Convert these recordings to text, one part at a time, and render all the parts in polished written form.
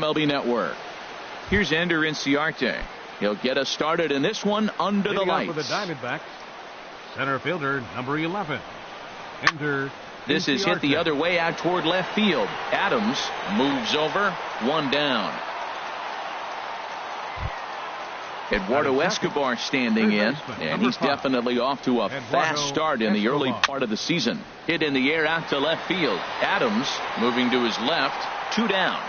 MLB Network. Here's Ender Inciarte. He'll get us started in this one under the lights. For the Diamondbacks, center fielder number 11, Ender. This is hit the other way out toward left field. Adams moves over, one down. Eduardo Escobar standing in, and he's definitely off to a fast start in the early part of the season. Hit in the air out to left field. Adams moving to his left, two down.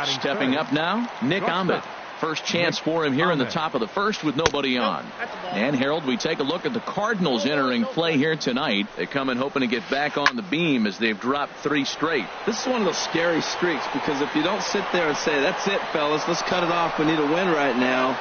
Stepping up now, Nick Ahmed. First chance for him here in the top of the first with nobody on. And Harold, we take a look at the Cardinals entering play here tonight. They come in hoping to get back on the beam as they've dropped 3 straight. This is one of those scary streaks, because if you don't sit there and say, that's it, fellas, let's cut it off, we need a win right now,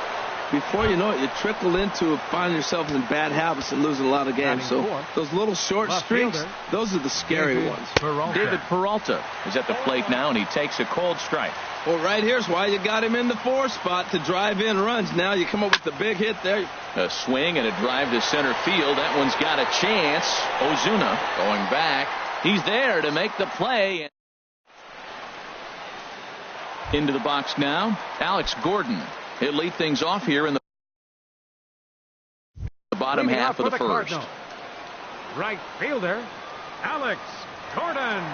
before you know it, you trickle into finding yourself in bad habits and losing a lot of games. So those little short streaks, those are the scary ones. David Peralta is at the plate now, and he takes a cold strike. Well, right here's why you got him in the 4 spot, to drive in runs. Now you come up with the big hit there. A swing and a drive to center field. That one's got a chance. Ozuna going back. He's there to make the play. Into the box now, Alex Gordon. He'll lead things off here in the bottom half of the first. Cardinal. Right fielder, Alex Gordon.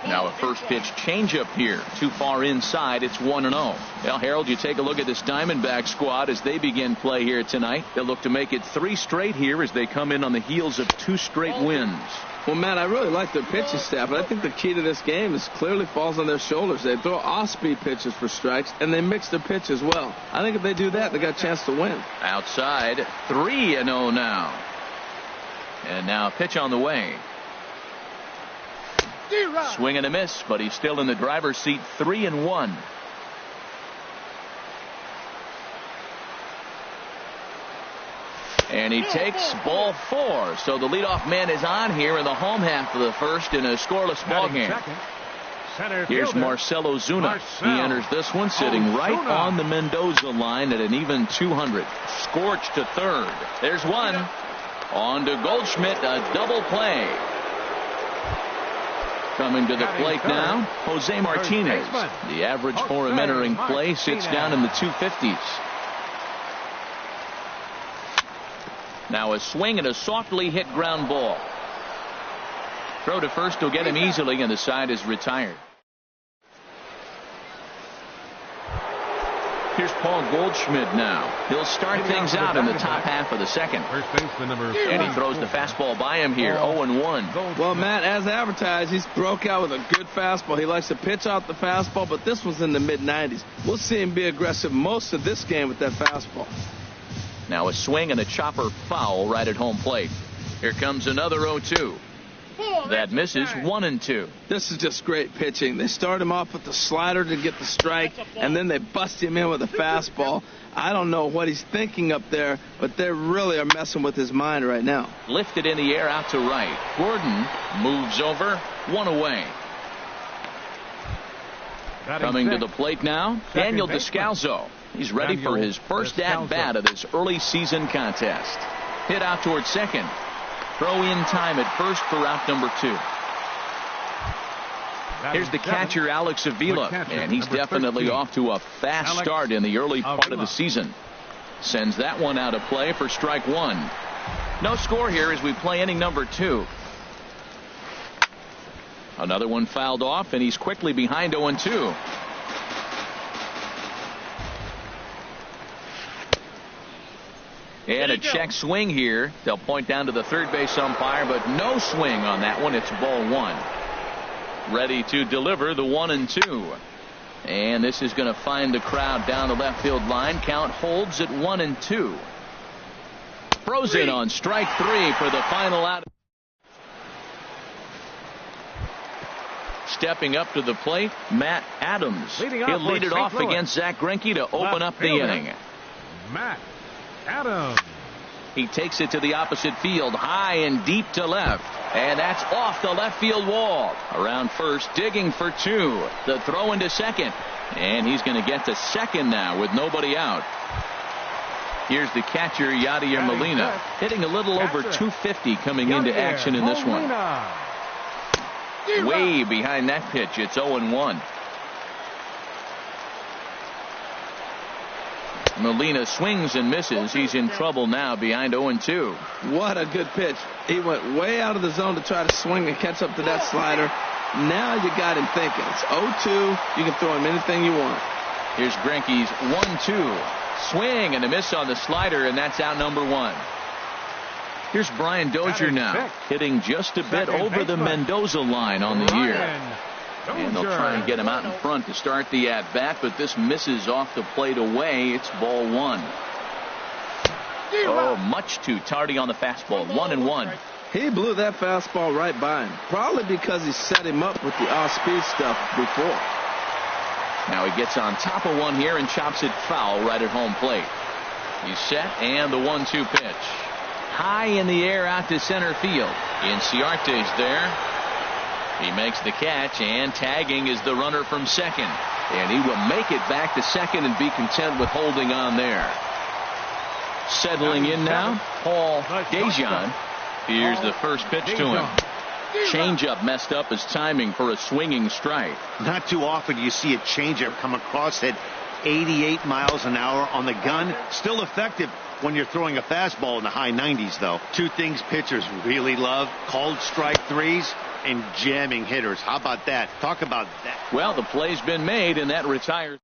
Now a first pitch changeup here. Too far inside. It's 1-0. Well, Harold, you take a look at this Diamondback squad as they begin play here tonight. They'll look to make it 3 straight here as they come in on the heels of 2 straight wins. Well, Matt, I really like their pitching staff, but I think the key to this game is clearly falls on their shoulders. They throw off-speed pitches for strikes, and they mix their pitch as well. I think if they do that, they got a chance to win. Outside, 3-0 now. And now a pitch on the way. Swing and a miss, but he's still in the driver's seat, 3-1. And he takes ball 4. So the leadoff man is on here in the home half of the first in a scoreless ball game. Here's Marcell Ozuna. He enters this one sitting right on the Mendoza line at an even 200. Scorched to third. There's one. On to Goldschmidt, a double play. Coming to the plate now, Jose Martinez. The average for him entering play sits down in the 250s. Now a swing and a softly hit ground ball. Throw to first will get him easily, and the side is retired. Here's Paul Goldschmidt now. He'll start things out in the top half of the second. And he throws the fastball by him here, 0-1. Well, Matt, as advertised, he's broke out with a good fastball. He likes to pitch out the fastball, but this one's in the mid-90s. We'll see him be aggressive most of this game with that fastball. Now a swing and a chopper foul right at home plate. Here comes another 0-2. That misses, 1-2. This is just great pitching. They start him off with the slider to get the strike, and then they bust him in with a fastball. I don't know what he's thinking up there, but they really are messing with his mind right now. Lifted in the air out to right. Gordon moves over, 1 away. Coming to the plate now, Daniel Descalso. He's ready for his first at-bat of this early season contest. Hit out towards second. Throw in time at first for out number 2. Here's the catcher, Alex Avila, and he's definitely off to a fast start in the early part of the season. Sends that one out of play for strike 1. No score here as we play inning number 2. Another one fouled off, and he's quickly behind 0-2. And a check swing here. They'll point down to the third base umpire, but no swing on that one. It's ball 1. Ready to deliver the 1-2. And this is going to find the crowd down the left field line. Count holds at 1-2. Throws in on strike 3 for the final out. Stepping up to the plate, Matt Adams. He'll lead it off against Zach Greinke to open up the inning. Matt Adams. He takes it to the opposite field, high and deep to left. And that's off the left field wall. Around first, digging for 2. The throw into second. And he's going to get to second now with nobody out. Here's the catcher, Yadier Molina, hitting a little over 250 coming into action in this one. Way behind that pitch. It's 0-1. Molina swings and misses. He's in trouble now behind 0-2. What a good pitch. He went way out of the zone to try to swing and catch up to that slider. Now you got him thinking. It's 0-2. You can throw him anything you want. Here's Greinke's 1-2. Swing and a miss on the slider, and that's out number 1. Here's Brian Dozier now, hitting just a bit over the Mendoza line on the year. And they'll try and get him out in front to start the at-bat, but this misses off the plate away. It's ball 1. Oh, much too tardy on the fastball. 1-1. He blew that fastball right by him, probably because he set him up with the off-speed stuff before. Now he gets on top of one here and chops it foul right at home plate. He's set, and the 1-2 pitch. High in the air out to center field. Inciarte's there. He makes the catch, and tagging is the runner from second. And he will make it back to second and be content with holding on there. Settling in now, Paul Dejan. Here's the first pitch to him. Changeup messed up his timing for a swinging strike. Not too often you see a changeup come across at 88 miles an hour on the gun. Still effective when you're throwing a fastball in the high 90s, though. Two things pitchers really love: called strike threes and jamming hitters. How about that? Talk about that. Well, the play's been made, and that retires.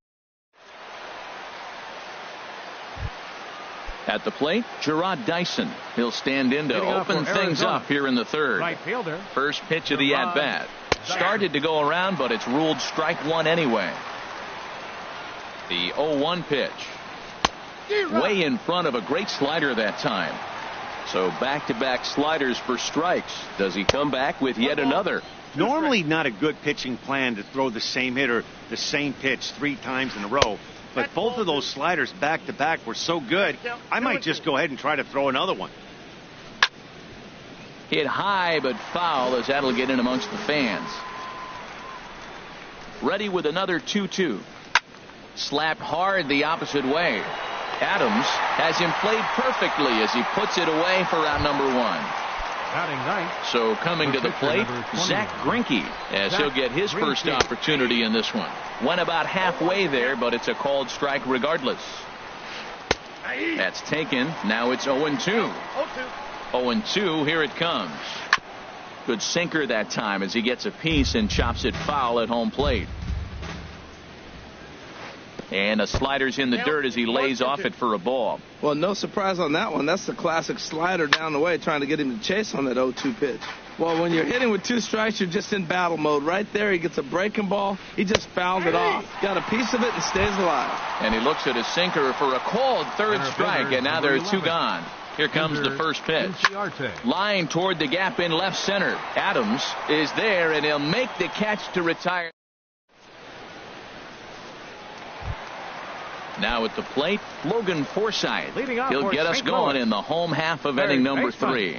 At the plate, Gerard Dyson. He'll stand in to open things up here in the third. Right fielder. First pitch of the at-bat. Started to go around, but it's ruled strike 1 anyway. The 0-1 pitch. Way in front of a great slider that time. So back-to-back sliders for strikes. Does he come back with yet another? Normally not a good pitching plan to throw the same hitter the same pitch 3 times in a row. But both of those sliders back-to-back were so good, I might just go ahead and try to throw another one. Hit high but foul, as that'll get in amongst the fans. Ready with another 2-2. Slapped hard the opposite way. Adams has him played perfectly as he puts it away for out number 1. So coming to the plate, Zach Greinke, as he'll get his first opportunity in this one. Went about halfway there, but it's a called strike regardless. That's taken. Now it's 0-2. 0-2. Here it comes. Good sinker that time as he gets a piece and chops it foul at home plate. And a slider's in the dirt as he lays off it for a ball. Well, no surprise on that one. That's the classic slider down the way, trying to get him to chase on that 0-2 pitch. Well, when you're hitting with 2 strikes, you're just in battle mode. Right there, he gets a breaking ball. He just fouled it off. Got a piece of it and stays alive. And he looks at his sinker for a called third strike, and now there are 2 gone. Here comes the first pitch. Line toward the gap in left center. Adams is there, and he'll make the catch to retire. Now at the plate, Logan Forsythe. He'll get us going in the home half of inning number 3.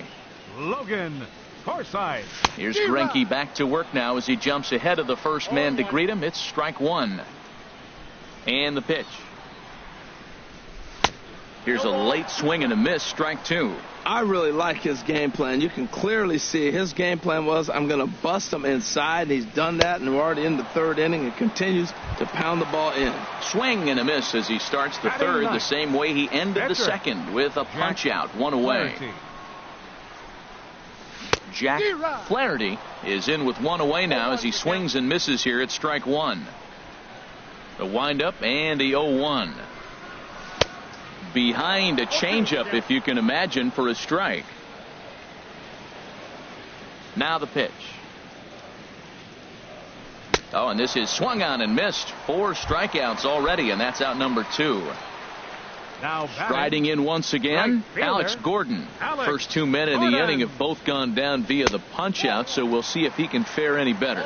Logan Forsythe. Here's Greinke back to work now as he jumps ahead of the first man to greet him. It's strike 1. And the pitch. Here's a late swing and a miss, strike 2. I really like his game plan. You can clearly see his game plan was, I'm going to bust him inside. He's done that, and we're already in the 3rd inning and continues to pound the ball in. Swing and a miss as he starts the 3rd the same way he ended the 2nd with a punch out, 1 away. Jack Flaherty is in with 1 away now as he swings and misses here at strike 1. The windup and the 0-1. Behind a changeup, if you can imagine, for a strike. Now the pitch. Oh, and this is swung on and missed. 4 strikeouts already, and that's out number 2. Now striding in once again, Alex Gordon. First 2 men in the inning have both gone down via the punch out, so we'll see if he can fare any better.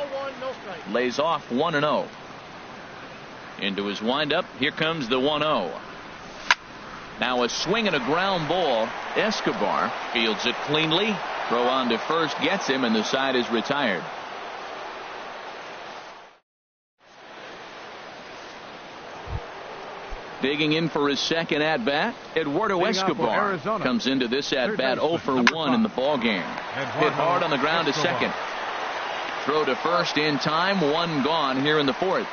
Lays off 1-0. Into his windup, here comes the 1-0. Now a swing and a ground ball. Escobar fields it cleanly. Throw on to first gets him, and the side is retired. Digging in for his second at-bat, Eduardo Escobar comes into this at-bat 0 for 1 in the ballgame. Hit hard on the ground to second. Throw to first in time, one gone here in the fourth.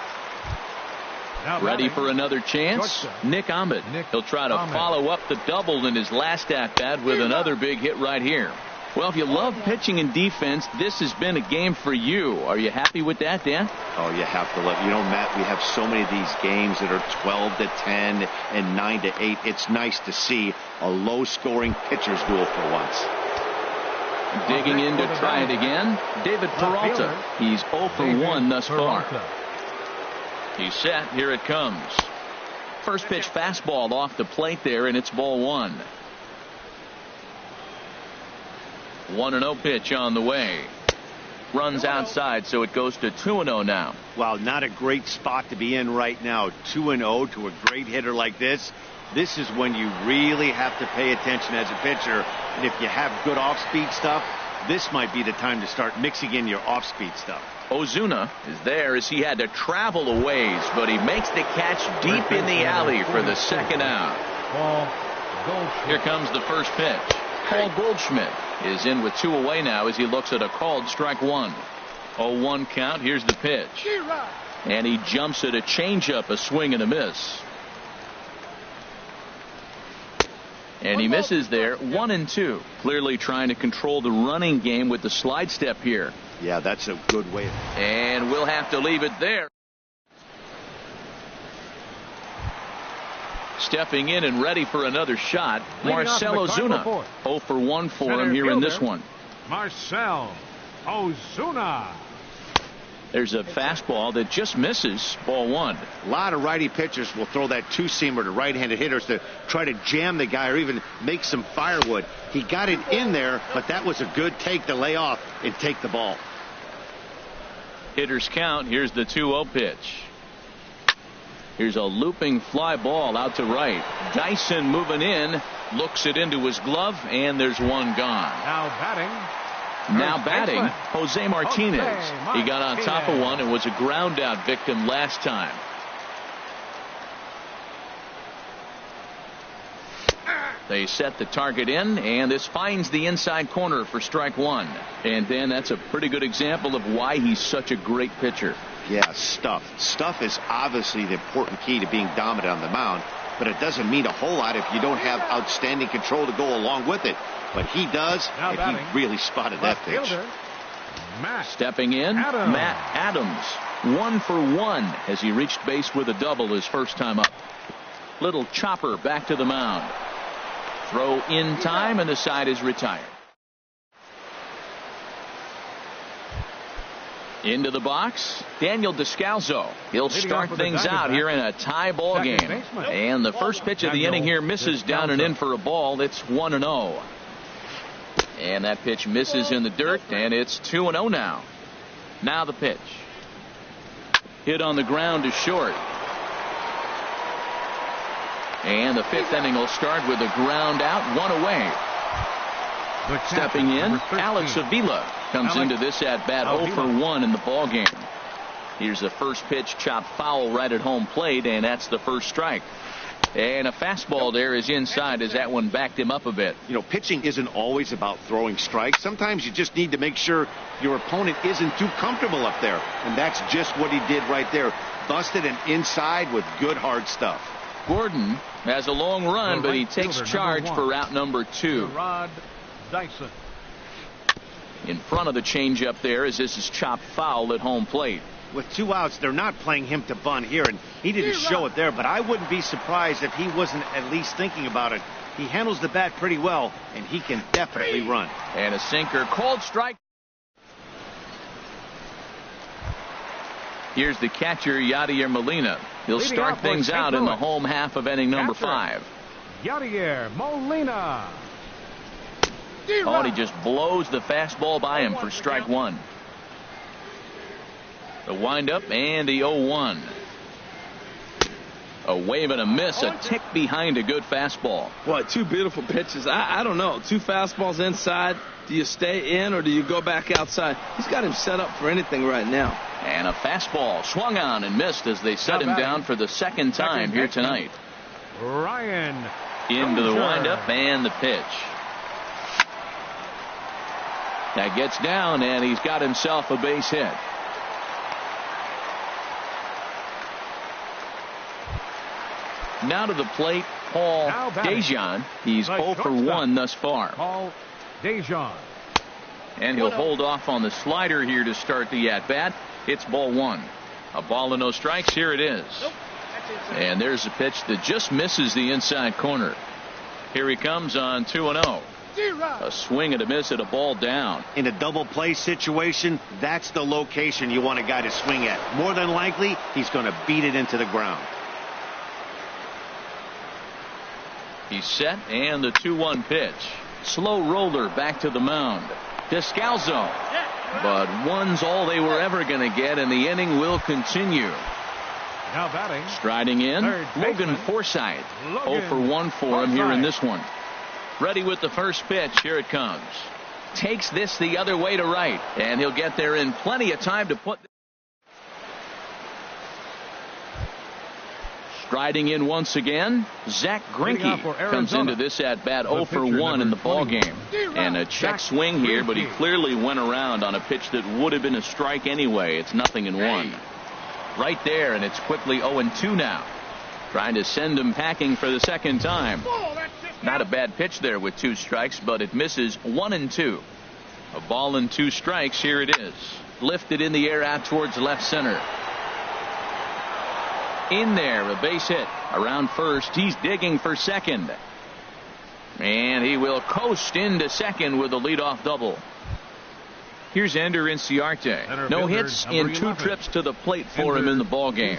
Ready for another chance, Nick Ahmed. He'll try to follow up the double in his last at-bat with another big hit right here. Well, if you love pitching and defense, this has been a game for you. Are you happy with that, Dan? Oh, you have to love. You know, Matt, we have so many of these games that are 12 to 10 and 9 to 8. It's nice to see a low-scoring pitcher's duel for once. Digging in to try it again, David Peralta. He's 0 for 1 thus far. He's set. Here it comes. First pitch fastball off the plate there, and it's ball one. 1-0 pitch on the way. Runs outside, so it goes to 2-0 now. Well, not a great spot to be in right now. 2-0 to a great hitter like this. This is when you really have to pay attention as a pitcher. And if you have good off-speed stuff, this might be the time to start mixing in your off-speed stuff. Ozuna is there as he had to travel a ways, but he makes the catch deep in the alley for the second out. Here comes the first pitch. Paul Goldschmidt is in with 2 away now as he looks at a called strike one. 0-1 count. Here's the pitch. And he jumps at a changeup, a swing and a miss. And he misses there. 1-2. Clearly trying to control the running game with the slide step here. Yeah, that's a good way. And we'll have to leave it there. Stepping in and ready for another shot, Marcell Ozuna. 0 for 1 for him here in this one. Marcell Ozuna. There's a fastball that just misses. Ball one. A lot of righty pitchers will throw that two-seamer to right-handed hitters to try to jam the guy or even make some firewood. He got it in there, but that was a good take to lay off and take the ball. Hitters count. Here's the 2-0 pitch. Here's a looping fly ball out to right. Dyson moving in, looks it into his glove, and there's one gone. Now batting, Jose Martinez. He got on top of one and was a ground out victim last time. They set the target in, and this finds the inside corner for strike one. And then that's a pretty good example of why he's such a great pitcher. Yeah, stuff. Stuff is obviously the important key to being dominant on the mound, but it doesn't mean a whole lot if you don't have outstanding control to go along with it. But he does, and he really spotted that pitch. Stepping in, Matt Adams. 1 for 1 as he reached base with a double his first time up. Little chopper back to the mound. Throw in time, and the side is retired. Into the box, Daniel Descalso. He'll start things out here in a tie ball game. And the first pitch of the inning here misses down and in for a ball. It's 1-0. And that pitch misses in the dirt, and it's 2-0 now. Now the pitch. Hit on the ground to short. And the fifth inning will start with a ground out, 1 away. Stepping in, Alex Avila comes into this at-bat 0 for 1 in the ballgame. Here's the first pitch, chopped foul right at home plate, and that's the first strike. And a fastball there is inside as that one backed him up a bit. You know, pitching isn't always about throwing strikes. Sometimes you just need to make sure your opponent isn't too comfortable up there. And that's just what he did right there. Busted an inside with good hard stuff. Gordon has a long run, but he takes charge for route number 2. Dyson. In front of the changeup there as this is chopped foul at home plate. With 2 outs, they're not playing him to bunt here, and he didn't show it there, but I wouldn't be surprised if he wasn't at least thinking about it. He handles the bat pretty well, and he can definitely run. And a sinker, called strike. Here's the catcher, Yadier Molina. He'll start things out in the home half of inning number 5. Yadier Molina. Oh, and he just blows the fastball by him for strike 1. The windup and the 0-1. A wave and a miss, a tick behind a good fastball. Boy, 2 beautiful pitches. I don't know. 2 fastballs inside. Do you stay in or do you go back outside? He's got him set up for anything right now. And a fastball swung on and missed as they set him down for the second time here tonight. Ryan. Into the windup and the pitch. That gets down, and he's got himself a base hit. Now to the plate, Paul Dejan. He's 0 for 1 thus far. Paul Dejan. And he'll hold off on the slider here to start the at-bat. It's ball 1. A ball and no strikes. Here it is. And there's a pitch that just misses the inside corner. Here he comes on 2-0. A swing and a miss at a ball down. In a double play situation, that's the location you want a guy to swing at. More than likely, he's going to beat it into the ground. He's set, and the 2-1 pitch. Slow roller back to the mound. Descalzo. But one's all they were ever going to get, and the inning will continue. Now batting. Striding in, Logan Forsythe. 0 for 1 for him here in this one. Ready with the first pitch. Here it comes. Takes this the other way to right, and he'll get there in plenty of time to put. Striding in once again, Zach Greinke comes into this at bat 0 for 1 in the ball game. And a check swing here, but he clearly went around on a pitch that would have been a strike anyway. It's 0-1. Right there, and it's quickly 0-2 now. Trying to send him packing for the second time. Not a bad pitch there with 2 strikes, but it misses 1-2. A ball and 2 strikes. Here it is. Lifted in the air out towards left center. In there, a base hit. Around first, he's digging for second. And he will coast into second with a leadoff double. Here's Ender Inciarte. No hits in 2 trips to the plate for him in the ball game.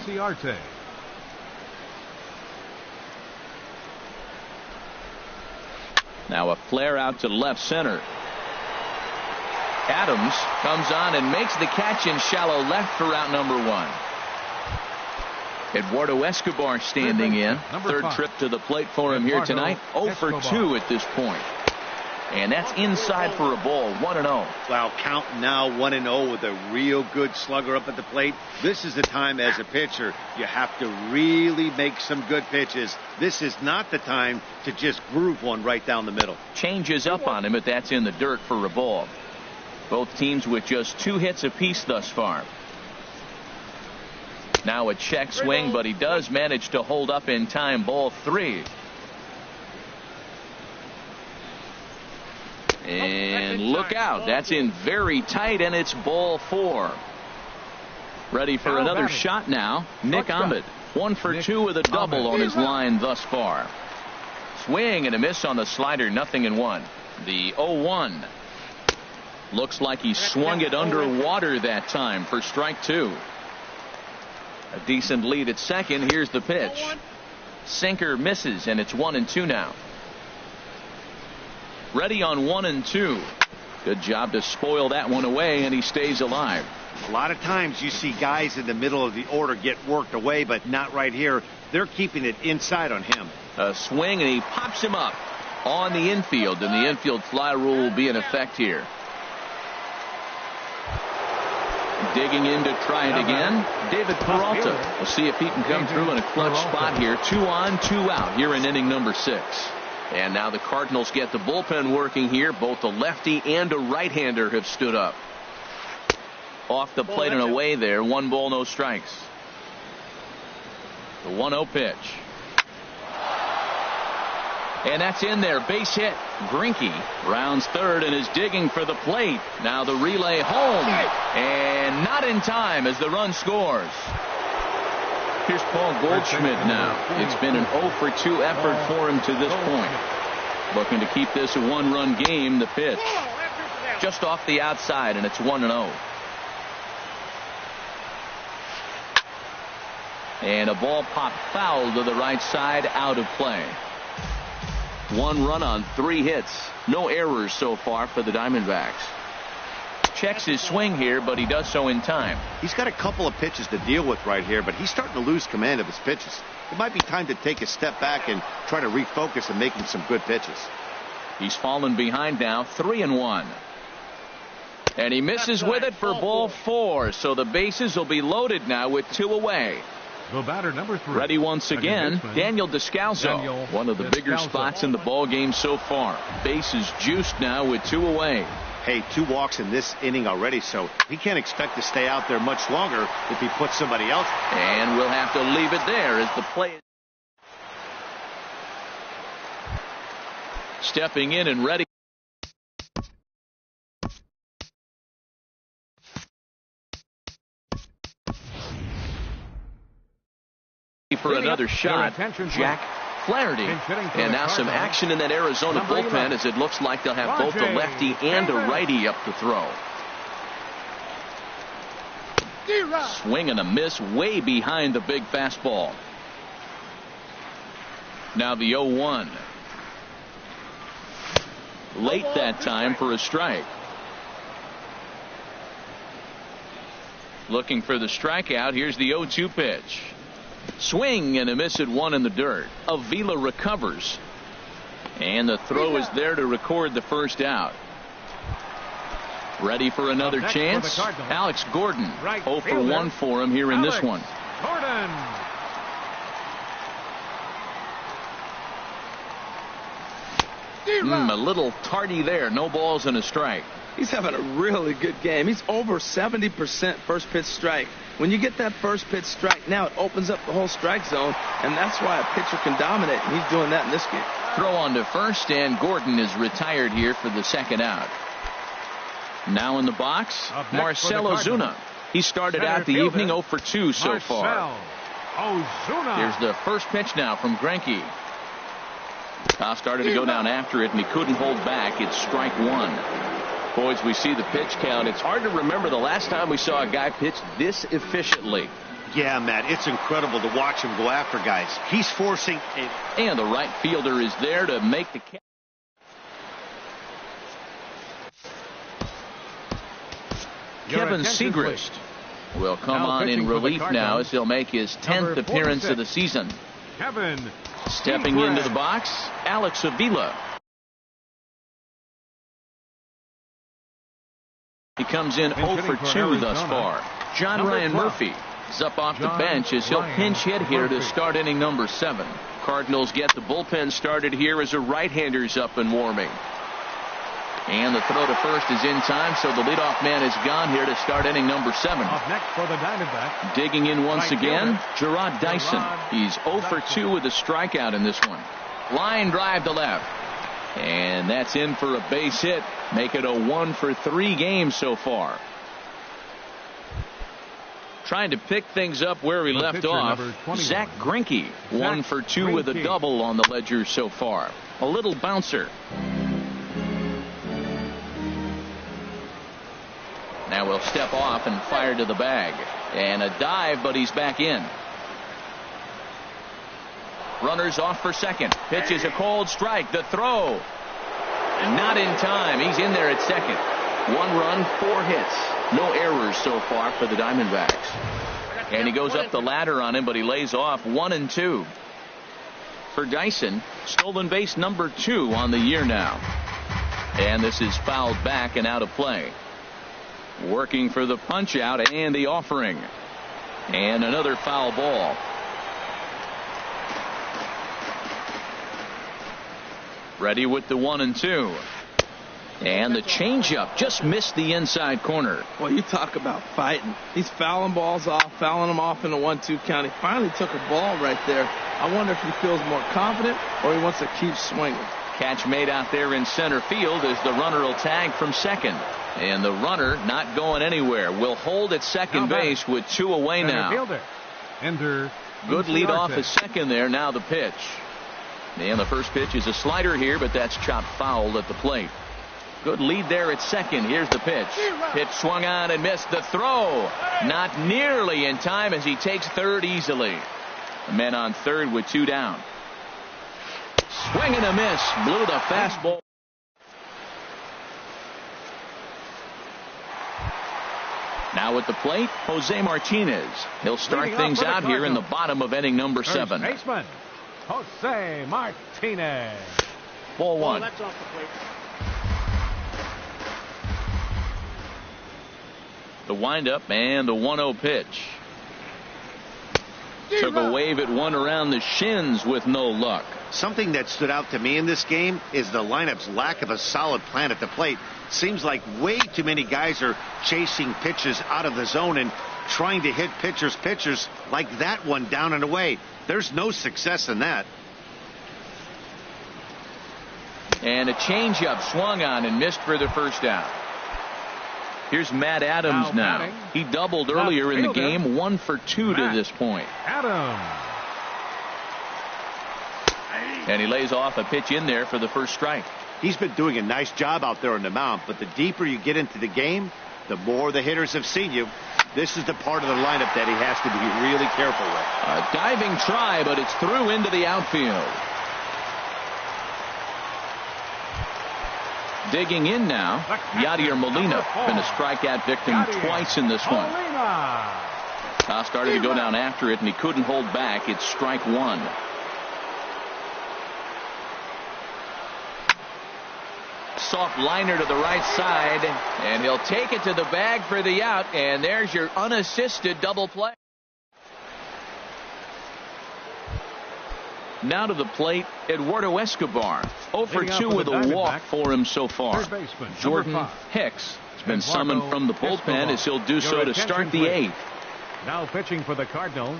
Now a flare out to left center. Adams comes on and makes the catch in shallow left for out number 1. Eduardo Escobar standing in. Third trip to the plate for him here tonight. 0 for 2 at this point. And that's inside for a ball. 1-0. Wow, count now 1-0 with a real good slugger up at the plate. This is the time as a pitcher you have to really make some good pitches. This is not the time to just groove one right down the middle. Changes up on him, but that's in the dirt for a ball. Both teams with just 2 hits apiece thus far. Now a check swing, but he does manage to hold up in time. Ball 3. And look out. That's in very tight, and it's ball 4. Ready for another shot now. Nick Ahmed. 1 for 2 with a double on his line thus far. Swing and a miss on the slider. 0-1. The 0-1. Looks like he swung it underwater that time for strike 2. A decent lead at second. Here's the pitch. Sinker misses, and it's 1-2 now. Ready on 1-2. Good job to spoil that one away, and he stays alive. A lot of times you see guys in the middle of the order get worked away, but not right here. They're keeping it inside on him. A swing, and he pops him up on the infield, and the infield fly rule will be in effect here. Digging in to try it again. David Peralta. We'll see if he can come through in a clutch spot here. 2 on, 2 out here in inning number 6. And now the Cardinals get the bullpen working here. Both a lefty and a right-hander have stood up. Off the plate and away there. 1 ball, no strikes. The 1-0 pitch. And that's in there. Base hit. Greinke rounds third and is digging for the plate. Now the relay home. And not in time as the run scores. Here's Paul Goldschmidt now. It's been an 0 for 2 effort for him to this point. Looking to keep this a 1-run game. The pitch. Just off the outside, and it's 1-0. And a ball popped foul to the right side, out of play. 1 run on 3 hits. No errors so far for the Diamondbacks. Checks his swing here, but he does so in time. He's got a couple of pitches to deal with right here, but he's starting to lose command of his pitches. It might be time to take a step back and try to refocus and making some good pitches. He's fallen behind now, 3-1. And he misses with it for ball 4, so the bases will be loaded now with 2 away. The batter, number 3. Ready once again, Daniel Descalso. One of the bigger spots in the ball game so far. Base is juiced now with 2 away. Hey, 2 walks in this inning already, so he can't expect to stay out there much longer if he puts somebody else. And we'll have to leave it there as the play. Stepping in and ready. For another shot, Jack Flaherty. And now some action in that Arizona bullpen as it looks like they'll have both a lefty and a righty up to throw. Swing and a miss way behind the big fastball. Now the 0-1. Late that time for a strike. Looking for the strikeout. Here's the 0-2 pitch. Swing and a miss at 1 in the dirt. Avila recovers. And the throw is there to record the first out. Ready for another chance. Alex Gordon. 0 for 1 for him here in this one. Gordon. A little tardy there. No balls and a strike. He's having a really good game. He's over 70% first pitch strike. When you get that first pitch strike, now it opens up the whole strike zone, and that's why a pitcher can dominate, and he's doing that in this game. Throw on to first, and Gordon is retired here for the second out. Now in the box, Marcell Ozuna. He started out the evening 0 for 2 so far. Here's the first pitch now from Greinke. Started to go down after it, and he couldn't hold back. It's strike 1. Boys, we see the pitch count. It's hard to remember the last time we saw a guy pitch this efficiently. Yeah, Matt, it's incredible to watch him go after guys. He's forcing and the right fielder is there to make the catch. Kevin Segrist will come on in relief now as he'll make his 10th appearance of the season. Stepping into the box, Alex Avila. He comes in 0 for 2 thus far. John Ryan Murphy is up off the bench as he'll pinch hit here to start inning number 7. Cardinals get the bullpen started here as a right-hander's up and warming. And the throw to first is in time, so the leadoff man is gone here to start inning number 7. Up next for the Diamondbacks. Digging in once again, Gerard Dyson. He's 0 for 2 with a strikeout in this one. Line drive to left. And that's in for a base hit. Make it a 1 for 3 game so far. Trying to pick things up where we left off. Zach Greinke, 1 for 2 with a double on the ledger so far. A little bouncer. Now we'll step off and fire to the bag. And a dive, but he's back in. Runners off for second. Pitch is a cold strike. The throw. Not in time. He's in there at second. 1 run, 4 hits. No errors so far for the Diamondbacks. And he goes up the ladder on him, but he lays off 1 and 2. For Dyson, stolen base number 2 on the year now. And this is fouled back and out of play. Working for the punch out and the offering. And another foul ball. Ready with the 1 and 2. And the changeup just missed the inside corner. Well, you talk about fighting. He's fouling balls off, fouling them off in the 1-2 count. He finally took a ball right there. I wonder if he feels more confident or he wants to keep swinging. Catch made out there in center field as the runner will tag from second. And the runner not going anywhere. Will hold at second base with 2 away now. Good lead off at second there. Now the pitch. And the first pitch is a slider here, but that's chopped foul at the plate. Good lead there at second. Here's the pitch. Pitch swung on and missed. The throw not nearly in time as he takes third easily. The man on third with 2 down. Swing and a miss. Blew the fastball. Now at the plate, Jose Martinez. He'll start things out here in the bottom of inning number 7. Baseman, Jose Martinez. Ball 1. That's off the plate. The windup and the 1-0 pitch. Took a wave at one around the shins with no luck. Something that stood out to me in this game is the lineup's lack of a solid plan at the plate. Seems like way too many guys are chasing pitches out of the zone and trying to hit pitchers like that one down and away. There's no success in that. And a changeup swung on and missed for the first out. Here's Matt Adams now. He doubled earlier in the game, 1 for 2 to this point. Adams. And he lays off a pitch in there for the first strike. He's been doing a nice job out there on the mound, but the deeper you get into the game, the more the hitters have seen you. This is the part of the lineup that he has to be really careful with. A diving try, but it's through into the outfield. Digging in now, Yadier Molina. Been a strikeout victim twice in this one. Started to go down after it, and he couldn't hold back. It's strike one. Soft liner to the right side, and he'll take it to the bag for the out, and there's your unassisted double play. Now to the plate, Eduardo Escobar. 0 for 2 with a walk for him so far. Jordan Hicks has been summoned from the bullpen as he'll do so to start the 8th. Now pitching for the Cardinals,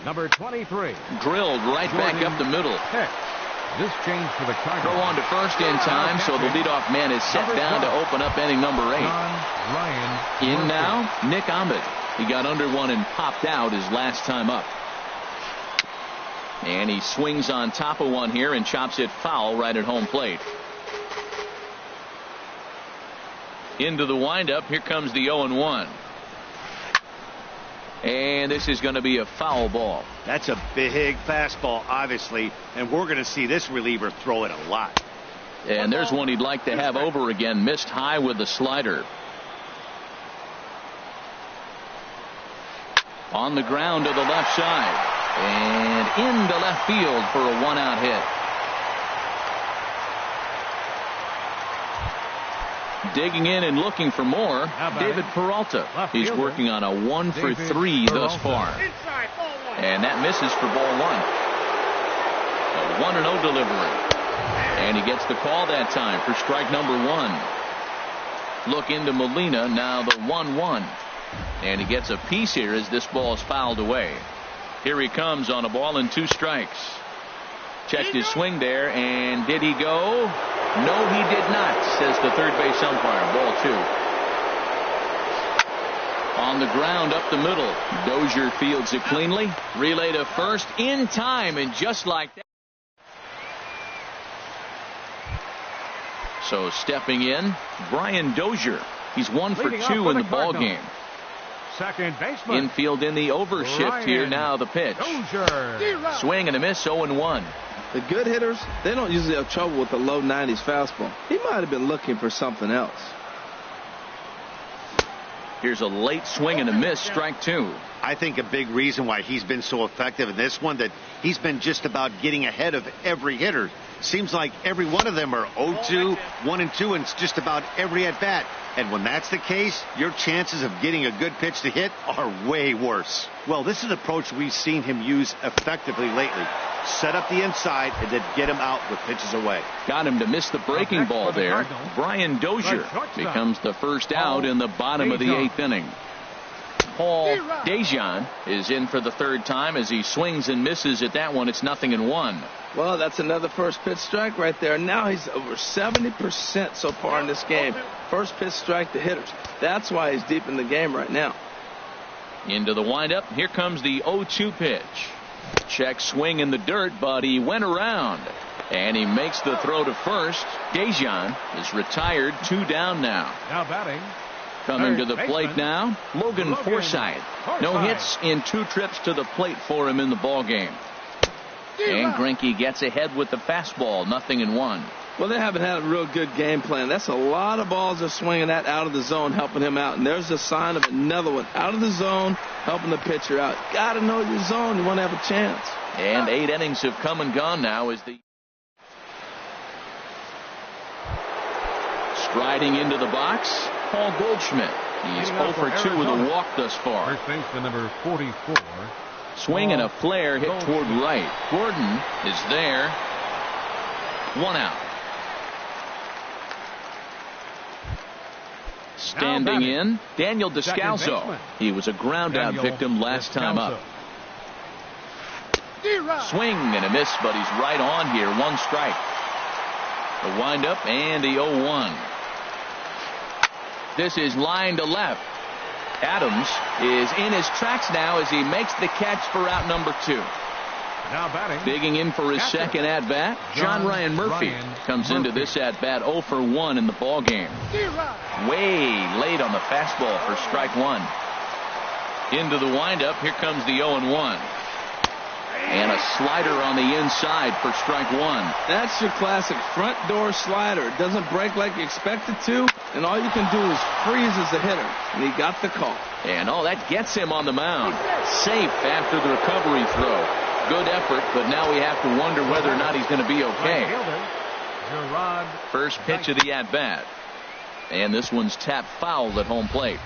number 23. Drilled right back up the middle. Hicks. This change for the Cardinals. Throw on to first in time, so the leadoff man is set down to open up inning number 8. In now, Nick Ahmed. He got under one and popped out his last time up. And he swings on top of one here and chops it foul right at home plate. Into the windup. Here comes the 0-1. And this is going to be a foul ball. That's a big fastball, obviously, and we're going to see this reliever throw it a lot. And there's one he'd like to have over again. Missed high with the slider. On the ground to the left side. And into left field for a 1-out hit. Digging in and looking for more, David Peralta. He's working on a 1 for 3 thus far. And that misses for ball 1. A 1-0 delivery. And he gets the call that time for strike number 1. Look into Molina, now the 1-1. And he gets a piece here as this ball is fouled away. Here he comes on a ball and 2 strikes. Checked his swing there, and did he go? No, he did not, says the third base umpire. Ball 2. On the ground up the middle. Dozier fields it cleanly. Relay to first in time, and just like that. So stepping in, Brian Dozier. He's 1 for 2 in the ball game. Second baseman. Infield in the overshift here now. The pitch. Dozier. Swing and a miss. 0-1. The good hitters, they don't usually have trouble with the low 90s fastball. He might have been looking for something else. Here's a late swing and a miss. Strike 2. I think a big reason why he's been so effective in this one, that he's been just about getting ahead of every hitter. Seems like every one of them are 0-2, 1-2, and it's just about every at bat. And when that's the case, your chances of getting a good pitch to hit are way worse. Well, this is an approach we've seen him use effectively lately. Set up the inside and then get him out with pitches away. Got him to miss the breaking ball there. Brian Dozier becomes the first out in the bottom of the 8th inning. Paul Dejan is in for the 3rd time as he swings and misses at that one. It's 0-1. Well, that's another first pitch strike right there. Now he's over 70% so far in this game. First pitch strike to hitters. That's why he's deep in the game right now. Into the windup. Here comes the 0-2 pitch. Check swing in the dirt, but he went around. And he makes the throw to first. Dejan is retired. 2 down now. Now batting. Coming to the plate now, Logan Forsythe. No hits in 2 trips to the plate for him in the ball game. And Greinke gets ahead with the fastball. 0-1. Well, they haven't had a real good game plan. That's a lot of balls they're swinging at out of the zone, helping him out. And there's a sign of another one out of the zone, helping the pitcher out. Got to know your zone. You want to have a chance. And 8 innings have come and gone now as the striding into the box, Paul Goldschmidt. He's 0 for 2 with a walk thus far. First baseman number 44, Swing and a flare hit toward right. Gordon is there. 1 out. Standing in, Daniel Descalso. He was a ground-out victim last time up. Swing and a miss, but he's right on here. 1 strike. The windup and the 0-1. This is line to left. Adams is in his tracks now as he makes the catch for out number 2. Now batting. Digging in for his second at-bat, John Ryan Murphy comes into this at-bat 0 for 1 in the ballgame. Way late on the fastball for strike 1. Into the windup, here comes the 0-1. And a slider on the inside for strike 1. That's your classic front door slider. It doesn't break like you expect it to, and all you can do is freeze as a hitter. And he got the call. And that gets him on the mound. Safe after the recovery throw. Good effort, but now we have to wonder whether or not he's going to be okay. First pitch of the at-bat. And this one's tapped foul at home plate.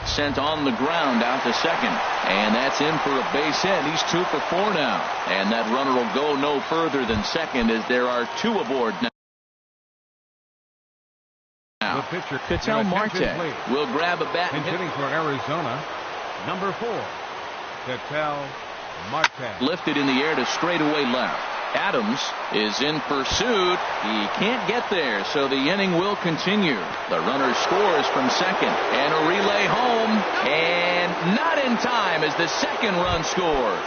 Sent on the ground out to second. And that's in for a base hit. He's 2 for 4 now. And that runner will go no further than second as there are 2 aboard now. Ketel Marte will grab a bat and hitting for Arizona. Number 4, Ketel Marte. Lifted in the air to straightaway left. Adams is in pursuit. He can't get there, so the inning will continue. The runner scores from second, and a relay home, and not in time as the second run scores.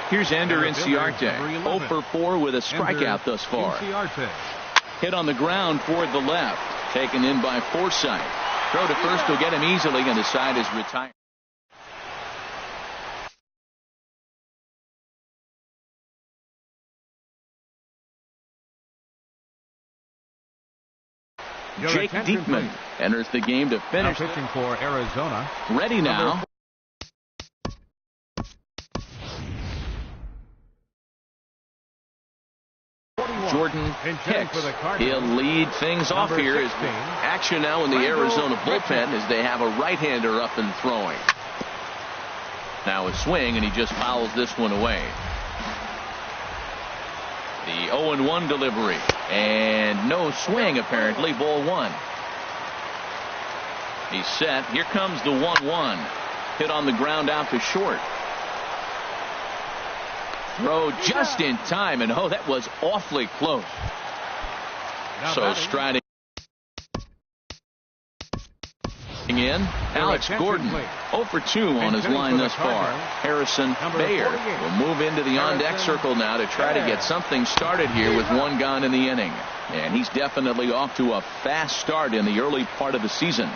Here's Ender Inciarte, 0 for 4 with a strikeout thus far. Hit on the ground toward the left, taken in by Forsythe. Throw to first will get him easily, and the side is retired. Jake Diekman enters the game to finish. Now pitching for Arizona. Ready now. Jordan Hicks. He'll lead things off here as action now in the Arizona bullpen as they have a right-hander up and throwing. Now a swing, and he just fouls this one away. The 0-1 delivery, and no swing apparently. Ball 1. He's set. Here comes the 1-1. Hit on the ground out to short. Throw just in time, and that was awfully close. So striding in, Alex Gordon 0 for 2 on his line thus far. Harrison Bayer will move into the on-deck circle now to try to get something started here with 1 gone in the inning. And he's definitely off to a fast start in the early part of the season.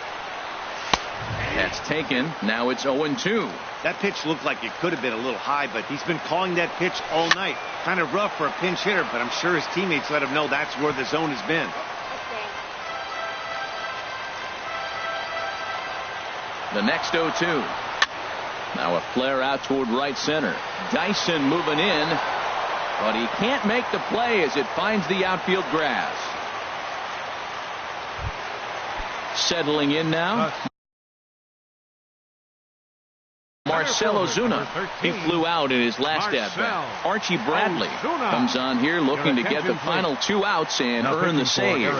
That's taken. Now it's 0-2. That pitch looked like it could have been a little high, but he's been calling that pitch all night. Kind of rough for a pinch hitter, but I'm sure his teammates let him know that's where the zone has been. The next 0-2. Now a flare out toward right center. Dyson moving in, but he can't make the play as it finds the outfield grass. Settling in now. Marcell Ozuna. He flew out in his last at-bat. Archie Bradley comes on here looking to get the final 2 outs and earn the save.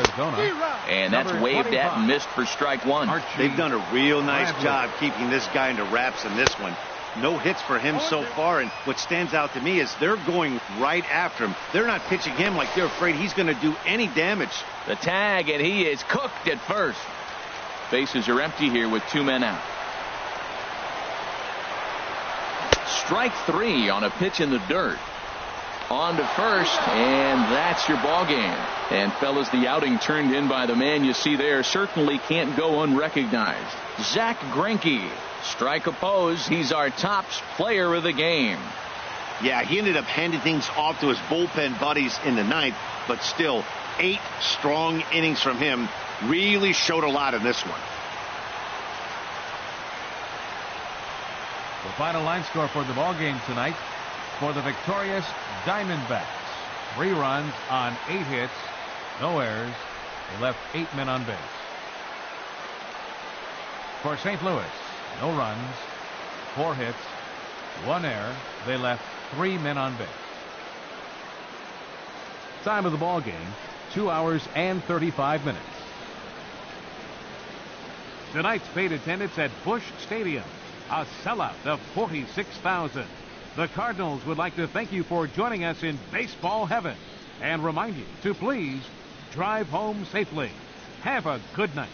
And that's waved at and missed for strike 1. They've done a real nice job keeping this guy into wraps in this one. No hits for him so far, and what stands out to me is they're going right after him. They're not pitching him like they're afraid he's going to do any damage. The tag, and he is cooked at first. Bases are empty here with 2 men out. Strike 3 on a pitch in the dirt. On to first, and that's your ball game. And fellas, the outing turned in by the man you see there certainly can't go unrecognized. Zach Greinke. Strike opposed. He's our top player of the game. Yeah, he ended up handing things off to his bullpen buddies in the 9th, but still 8 strong innings from him. Really showed a lot in this one. The final line score for the ball game tonight for the victorious Diamondbacks. 3 runs on 8 hits, no errors. They left 8 men on base. For St. Louis, no runs, 4 hits, 1 error. They left 3 men on base. Time of the ball game, 2 hours and 35 minutes. Tonight's paid attendance at Busch Stadium, a sellout of 46,000. The Cardinals would like to thank you for joining us in baseball heaven and remind you to please drive home safely. Have a good night.